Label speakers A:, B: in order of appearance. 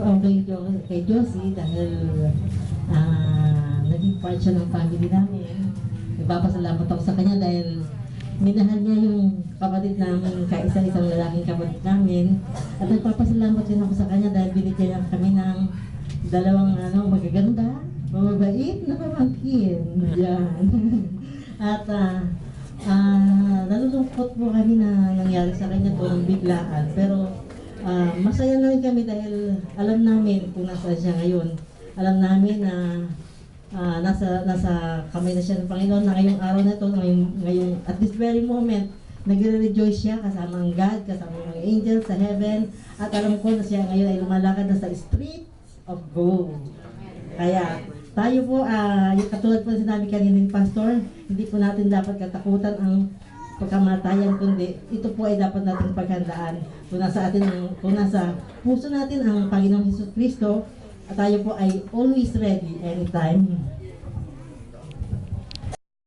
A: Kay Josie dahil naging part siya ng family namin. Nagpapasalamat ako sa kanya dahil minahal niya yung kapatid namin, kaisa-isang lalaking kapatid namin. At nagpapasalamat din ako sa kanya dahil binigyan niya kami ng dalawang magaganda, mababait na pamangkin. Yan. At nalulungkot po kami na nangyari sa kanya po ng biglaan. Pero masaya na rin kami dahil alam namin kung nasa siya ngayon. Alam namin na nasa kamay na siya ng Panginoon na ngayong araw na ito, ngayong at this very moment, nagre-rejoice siya kasama ang God, kasama ang mga angels sa heaven. At alam ko na siya ngayon ay lumalakad na sa streets of gold. Kaya tayo po, yung katulad po sinabi kanina ni Pastor, hindi po natin dapat katakutan ang pagkamatayan, kundi ito po ay dapat natin paghandaan. Kung nasa puso natin ang Panginoong Hesus Kristo, at tayo po ay always ready anytime.